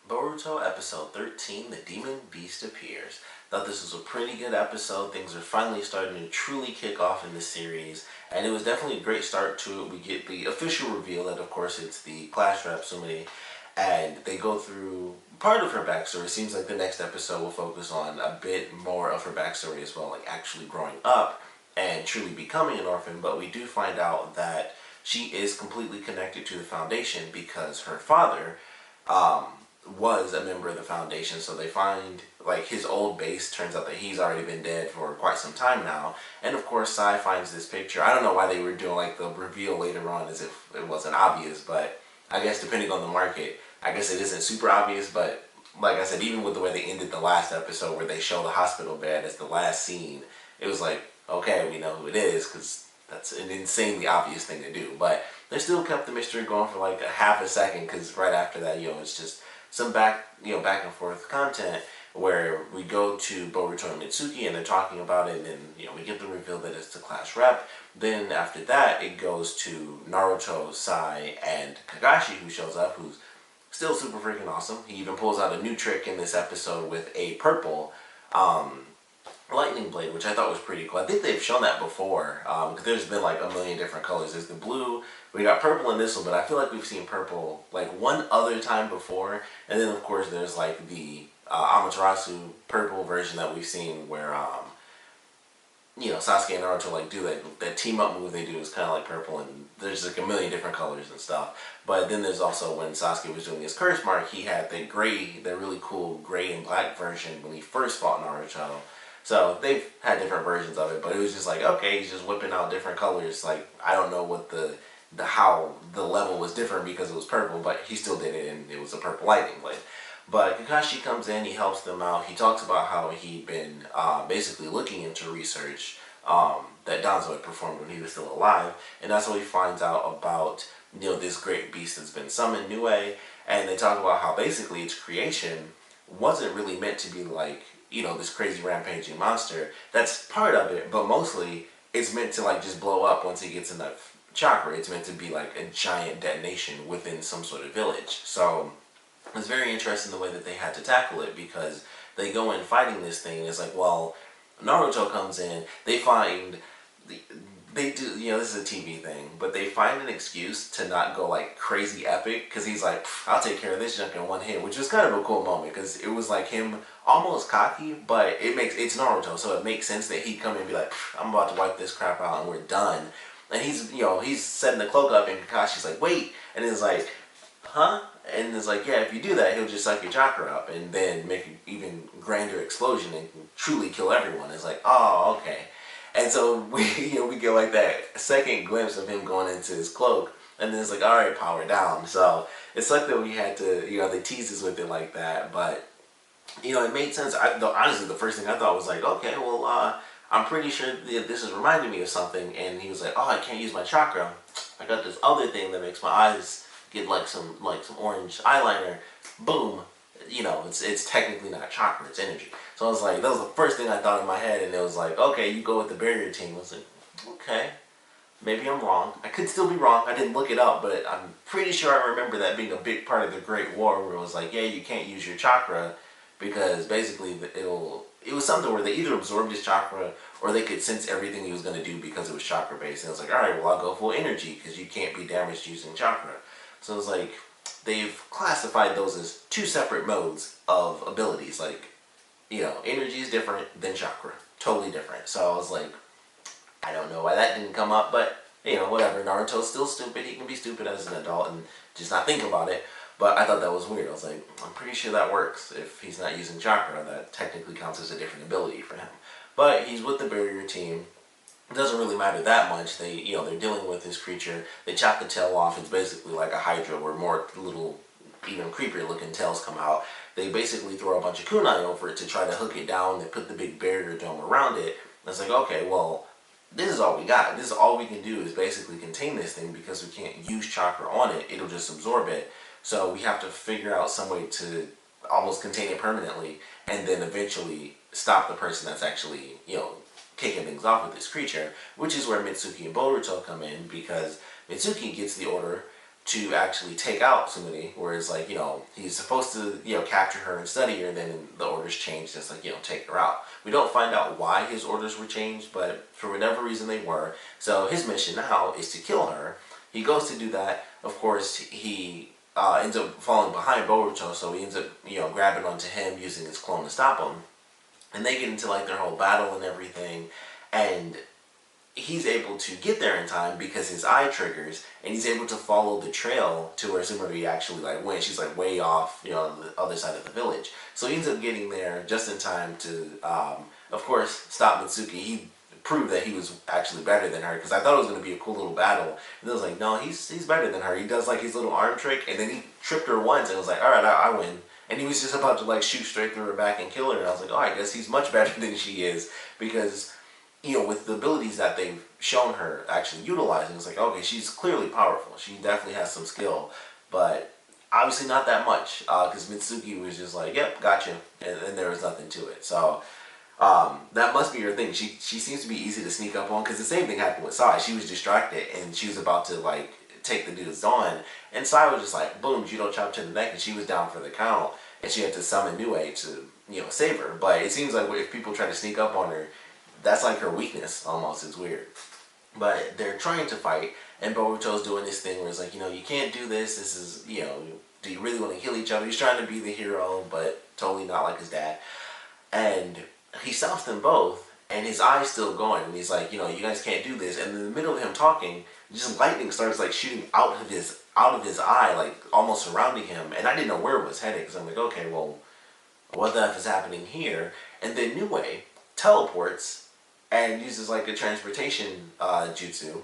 Boruto episode 13, The Demon Beast Appears. Thought this was a pretty good episode. Things are finally starting to truly kick off in the series, and it was definitely a great start to it. We get the official reveal that, of course, it's the Clash rep Sumire, and they go through part of her backstory. It seems like the next episode will focus on a bit more of her backstory as well, like actually growing up and truly becoming an orphan, but we do find out that she is completely connected to the Foundation because her father, was a member of the Foundation. So they find like his old base. Turns out that he's already been dead for quite some time now. And of course, Sai finds this picture. I don't know why they were doing like the reveal later on as if it wasn't obvious, but I guess depending on the market, I guess it isn't super obvious. But like I said, even with the way they ended the last episode where they show the hospital bed as the last scene, it was like, okay, we know who it is because that's an insanely obvious thing to do. But they still kept the mystery going for like a half a second because right after that, it's just some back and forth content where we go to Boruto and Mitsuki and they're talking about it, and we get the reveal that it's the Clash rep. Then after that, it goes to Naruto, Sai, and Kakashi, who shows up, who's still super freaking awesome. He even pulls out a new trick in this episode with a purple lightning blade, which I thought was pretty cool. I think they've shown that before, because there's been like a million different colors. There's the blue, we got purple in this one, but I feel like we've seen purple like one other time before. And then of course there's like the Amaterasu purple version that we've seen where Sasuke and Naruto like do that team up move they do is kind of like purple, and there's like a million different colors and stuff. But then there's also when Sasuke was doing his curse mark, he had the really cool gray and black version when he first fought Naruto. So they've had different versions of it, but it was just like, okay, he's just whipping out different colors. Like I don't know what how the level was different because it was purple, but he still did it, and it was a purple lightning blade. But Kakashi comes in, he helps them out. He talks about how he'd been basically looking into research that Danzo had performed when he was still alive, and that's how he finds out about this great beast that's been summoned, Nue. And they talk about how basically its creation wasn't really meant to be like this crazy rampaging monster. That's part of it, but mostly it's meant to like just blow up once it gets enough chakra. It's meant to be like a giant detonation within some sort of village. So it's very interesting the way that they had to tackle it, because they go in fighting this thing, and it's like, well, Naruto comes in, they find they do, this is a TV thing, but they find an excuse to not go like crazy epic, because he's like, I'll take care of this junk in one hit, which was kind of a cool moment, because it was like him almost cocky, but it's Naruto, so it makes sense that he'd come in and be like, I'm about to wipe this crap out and we're done. And he's setting the cloak up, and Kakashi's like, wait, and it's like, huh? And it's like, yeah, if you do that, he'll just suck your chakra up and then make an even grander explosion and truly kill everyone. It's like, oh, okay. And so we get like that second glimpse of him going into his cloak, and then it's like, all right, power down. So it's like that we had to, they teased us with it like that, but it made sense. Honestly, the first thing I thought was like, okay, well, I'm pretty sure that this is reminding me of something. And he was like, oh, I can't use my chakra. I got this other thing that makes my eyes get like some orange eyeliner. Boom. It's technically not chakra, it's energy. So I was like, that was the first thing I thought in my head, and it was like, okay, you go with the barrier team. I was like, okay, maybe I'm wrong. I could still be wrong. I didn't look it up, but I'm pretty sure I remember that being a big part of the Great War, where it was like, yeah, you can't use your chakra because basically it was something where they either absorbed his chakra or they could sense everything he was going to do because it was chakra based. And it was like, all right, well, I'll go full energy because you can't be damaged using chakra. So it was like, they've classified those as two separate modes of abilities. Like, energy is different than chakra. Totally different. So I was like, I don't know why that didn't come up, but, whatever. Naruto's still stupid. He can be stupid as an adult and just not think about it. But I thought that was weird. I was like, I'm pretty sure that works. If he's not using chakra, that technically counts as a different ability for him. But he's with the barrier team. It doesn't really matter that much. They're dealing with this creature. They chop the tail off. It's basically like a hydra where more little, even creepier looking tails come out. They basically throw a bunch of kunai over it to try to hook it down. They put the big barrier dome around it. And it's like, okay, well, this is all we got. This is all we can do is basically contain this thing because we can't use chakra on it. It'll just absorb it. So we have to figure out some way to almost contain it permanently, and then eventually stop the person that's actually, kicking things off with this creature, which is where Mitsuki and Boruto come in, because Mitsuki gets the order to actually take out Sumire, whereas like, he's supposed to, capture her and study her, then the orders changed, just like, take her out. We don't find out why his orders were changed, but for whatever reason they were. So his mission now is to kill her. He goes to do that. Of course, he ends up falling behind Boruto, so he ends up, grabbing onto him, using his clone to stop him. And they get into like their whole battle and everything, and he's able to get there in time because his eye triggers, and he's able to follow the trail to where Sumire actually like went. She's like way off, on the other side of the village. So he ends up getting there just in time to, of course, stop Mitsuki. He proved that he was actually better than her, because I thought it was going to be a cool little battle. And I was like, no, he's better than her. He does like his little arm trick, and then he tripped her once, and was like, all right, I win. And he was just about to like shoot straight through her back and kill her. And I was like, oh, I guess he's much better than she is, because with the abilities that they've shown her actually utilizing, it's like, okay, she's clearly powerful. She definitely has some skill, but obviously not that much, because Mitsuki was just like, yep, gotcha, and there was nothing to it. So that must be her thing. She seems to be easy to sneak up on, because the same thing happened with Sai. She was distracted, and she was about to like take the dude's on, and Sai was just like, boom, judo chop to the neck, and she was down for the count, and she had to summon Nue to save her. But it seems like if people try to sneak up on her, that's like her weakness almost. It's weird. But they're trying to fight, and Boruto's doing this thing where it's like, you can't do this. This is, do you really want to kill each other? He's trying to be the hero, but totally not like his dad. And he stops them both, and his eye's still going, and he's like, you guys can't do this. And in the middle of him talking, just lightning starts like shooting out of his eye, like almost surrounding him. And I didn't know where it was headed, because I'm like, okay, well, what the F is happening here? And then Nue teleports and uses like a transportation jutsu,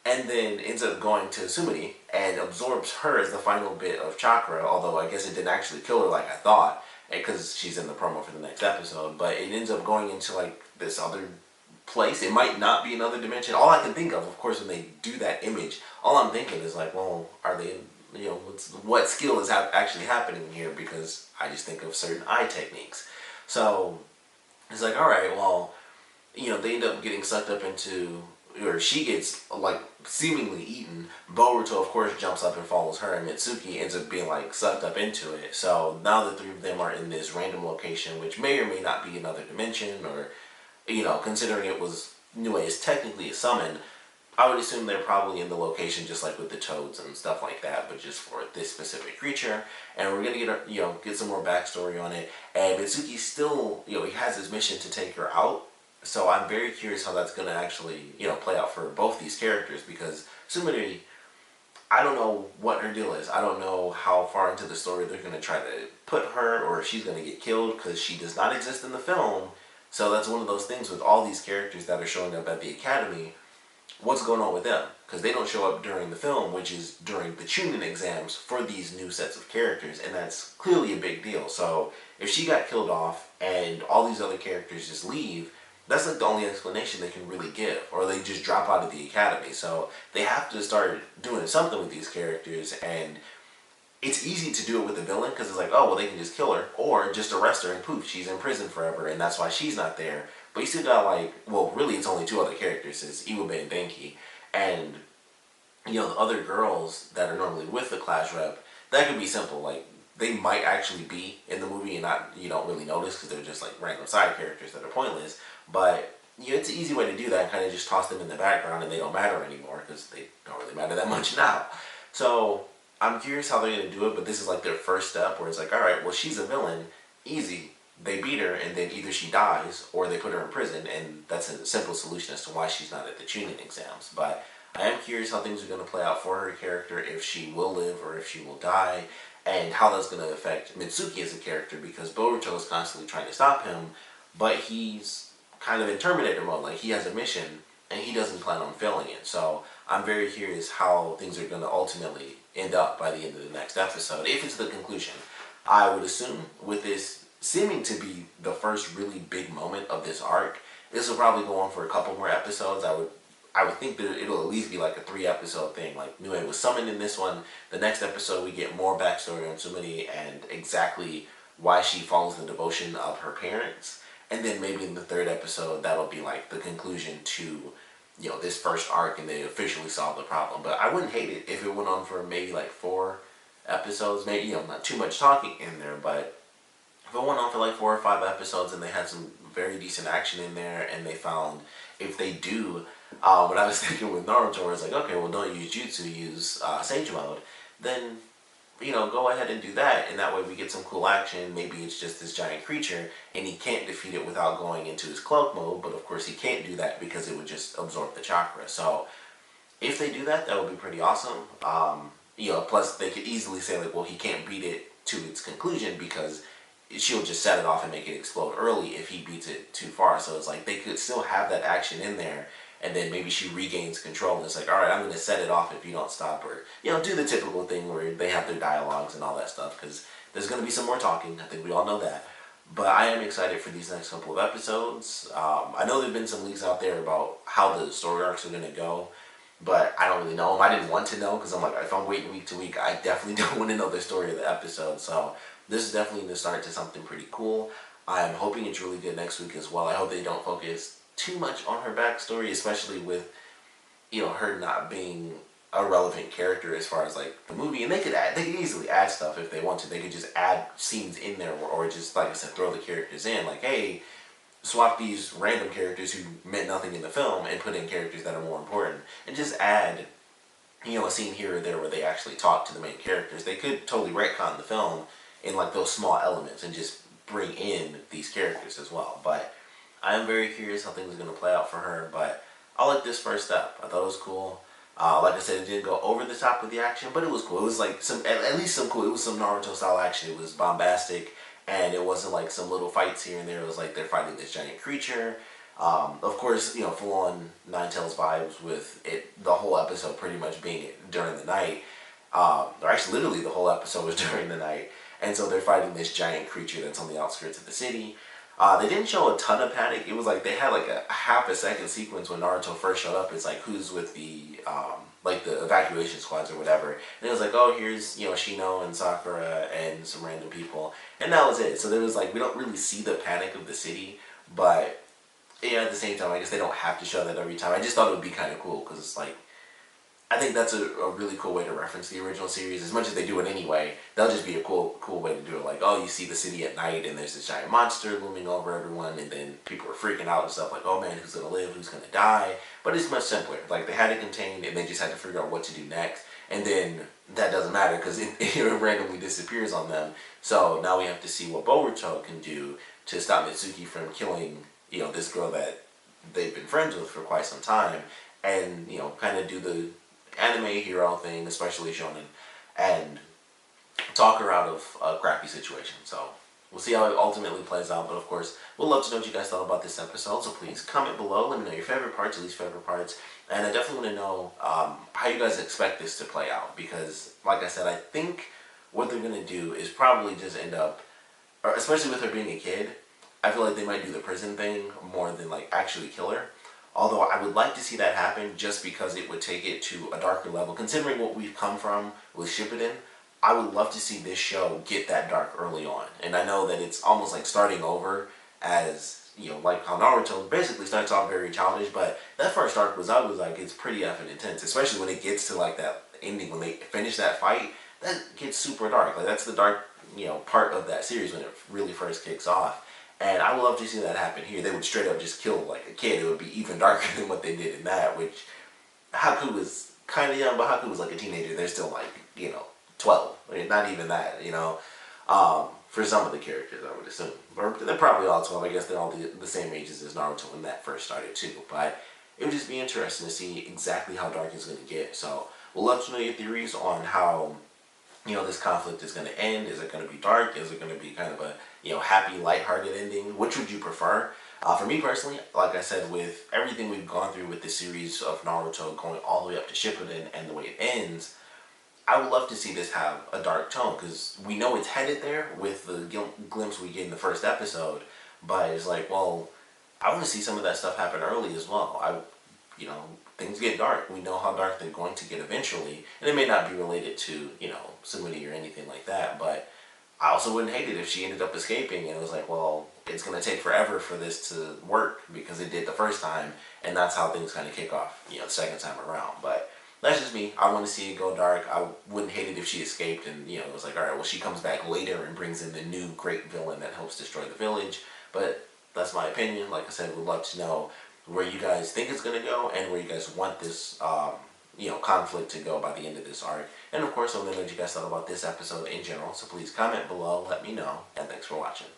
and then ends up going to Sumire and absorbs her as the final bit of chakra, although I guess it didn't actually kill her like I thought, because she's in the promo for the next episode. But it ends up going into like this other place. It might not be another dimension. All I can think of course, when they do that image, all I'm thinking is like, well, are they, what skill is actually happening here? Because I just think of certain eye techniques. So it's like, all right, well, they end up getting sucked up into, or she gets like seemingly eaten. Boruto of course jumps up and follows her, and Mitsuki ends up being like sucked up into it. So now the three of them are in this random location, which may or may not be another dimension, or considering it was Nue is technically a summon, I would assume they're probably in the location just like with the toads and stuff like that, but just for this specific creature. And we're gonna get some more backstory on it. And Mitsuki still, he has his mission to take her out. So I'm very curious how that's going to actually, play out for both these characters, because Sumire, I don't know what her deal is. I don't know how far into the story they're going to try to put her, or if she's going to get killed, because she does not exist in the film. So that's one of those things with all these characters that are showing up at the academy. What's going on with them? Because they don't show up during the film, which is during the Chunin exams for these new sets of characters, and that's clearly a big deal. So if she got killed off and all these other characters just leave, that's like the only explanation they can really give, or they just drop out of the academy. So they have to start doing something with these characters, and it's easy to do it with the villain, because it's like, oh, well, they can just kill her, or just arrest her and poof, she's in prison forever, and that's why she's not there. But you still got like, well, really it's only two other characters, it's Iwabe and Denki, and the other girls that are normally with the class rep, that could be simple, like, they might actually be in the movie and you don't really notice, because they're just like random side characters that are pointless. But it's an easy way to do that, and kind of just toss them in the background, and they don't matter anymore, because they don't really matter that much now. So I'm curious how they're going to do it, but this is like their first step, where it's like, alright, well, she's a villain, easy. They beat her, and then either she dies, or they put her in prison, and that's a simple solution as to why she's not at the Chunin exams. But I am curious how things are going to play out for her character, if she will live, or if she will die, and how that's going to affect Mitsuki as a character, because Boruto is constantly trying to stop him, but he's kind of in Terminator mode. Like, he has a mission, and he doesn't plan on failing it. So I'm very curious how things are going to ultimately end up by the end of the next episode, if it's the conclusion. I would assume, with this seeming to be the first really big moment of this arc, this will probably go on for a couple more episodes. I would think that it'll at least be like a 3-episode thing. Like, Nue was summoned in this one. The next episode we get more backstory on Sumire and exactly why she follows the devotion of her parents. And then maybe in the 3rd episode, that'll be like the conclusion to this first arc and they officially solve the problem. But I wouldn't hate it if it went on for maybe like 4 episodes, maybe, not too much talking in there, but if it went on for like 4 or 5 episodes and they had some very decent action in there, and they found, if they do what I was thinking with Naruto, where it's like, okay, well, don't use jutsu, use Sage Mode, then go ahead and do that, and that way we get some cool action. Maybe it's just this giant creature, and he can't defeat it without going into his cloak mode, but of course he can't do that because it would just absorb the chakra. So if they do that, that would be pretty awesome. Plus they could easily say like, well, he can't beat it to its conclusion because she'll just set it off and make it explode early if he beats it too far. So it's like they could still have that action in there, and then maybe she regains control and it's like, all right, I'm going to set it off if you don't stop, or do the typical thing where they have their dialogues and all that stuff, because there's going to be some more talking. I think we all know that. But I am excited for these next couple of episodes. I know there have been some leaks out there about how the story arcs are going to go, but I don't really know them. I didn't want to know because I'm like, if I'm waiting week to week, I definitely don't want to know the story of the episode. So this is definitely the start to something pretty cool. I'm hoping it's really good next week as well. I hope they don't focus too much on her backstory, especially with her not being a relevant character as far as like the movie. And they could easily add stuff if they want to. They could just add scenes in there, or just, like I said, throw the characters in. Like, hey, swap these random characters who meant nothing in the film and put in characters that are more important, and just add a scene here or there where they actually talk to the main characters. They could totally retcon the film in like those small elements and just bring in these characters as well. But I am very curious how things are going to play out for her. But I like this first step. I thought it was cool. Like I said, it didn't go over the top with the action, but it was cool. It was like at least some cool. It was some Naruto style action. It was bombastic, and it wasn't like some little fights here and there. It was like they're fighting this giant creature. Of course, full on Nine Tails vibes with it. The whole episode pretty much being during the night. Or actually, literally, the whole episode was during the night. And so they're fighting this giant creature that's on the outskirts of the city. They didn't show a ton of panic. It was like they had like a half a second sequence when Naruto first showed up. It's like, who's with the like the evacuation squads or whatever. And it was like, oh, here's Shino and Sakura and some random people, and that was it. So there was like, we don't really see the panic of the city, but at the same time, I guess they don't have to show that every time. I just thought it would be kind of cool because it's like, I think that's a really cool way to reference the original series. As much as they do it anyway, that'll just be a cool way to do it. Like, oh, you see the city at night and there's this giant monster looming over everyone, and then people are freaking out and stuff like, oh man, who's going to live, who's going to die? But it's much simpler. Like, they had it contained and they just had to figure out what to do next. And then that doesn't matter because it randomly disappears on them. So now we have to see what Boruto can do to stop Mitsuki from killing, this girl that they've been friends with for quite some time, and, kind of do the anime hero thing, especially shonen, and talk her out of a crappy situation. So we'll see how it ultimately plays out. But of course, we'd love to know what you guys thought about this episode. So please comment below. Let me know your favorite parts, your least favorite parts, and I definitely want to know how you guys expect this to play out. Because, like I said, I think what they're gonna do is probably just end up, or especially with her being a kid, I feel like they might do the prison thing more than like actually kill her. Although I would like to see that happen just because it would take it to a darker level. Considering what we've come from with Shippuden, I would love to see this show get that dark early on. And I know that it's almost like starting over as, like how Naruto basically starts off very childish, but that first arc was like, it's pretty effing intense. Especially when it gets to like that ending, when they finish that fight, that gets super dark. Like, that's the dark, part of that series when it really first kicks off. And I would love to see that happen here. They would straight up just kill like a kid. It would be even darker than what they did in that, which Haku was kind of young, but Haku was like a teenager. They're still like, 12. I mean, not even that, for some of the characters, I would assume. Or they're probably all 12. I guess they're all the same ages as Naruto when that first started too. But it would just be interesting to see exactly how dark it's going to get. So we'll let you know your theories on how this conflict is going to end. Is it going to be dark? Is it going to be kind of a, happy, lighthearted ending? Which would you prefer? For me personally, like I said, with everything we've gone through with the series of Naruto going all the way up to Shippuden and the way it ends, I would love to see this have a dark tone, because we know it's headed there with the glimpse we get in the first episode, but it's like, well, I want to see some of that stuff happen early as well. Things get dark. We know how dark they're going to get eventually, and it may not be related to, Sumire or anything like that, but I also wouldn't hate it if she ended up escaping and it was like, well, it's going to take forever for this to work because it did the first time, and that's how things kind of kick off, the second time around. But that's just me. I want to see it go dark. I wouldn't hate it if she escaped and, it was like, alright, well, she comes back later and brings in the new great villain that helps destroy the village. But that's my opinion. Like I said, we'd love to know where you guys think it's going to go and where you guys want this, conflict to go by the end of this arc. And of course, I want to know what you guys thought about this episode in general. So please comment below, let me know, and thanks for watching.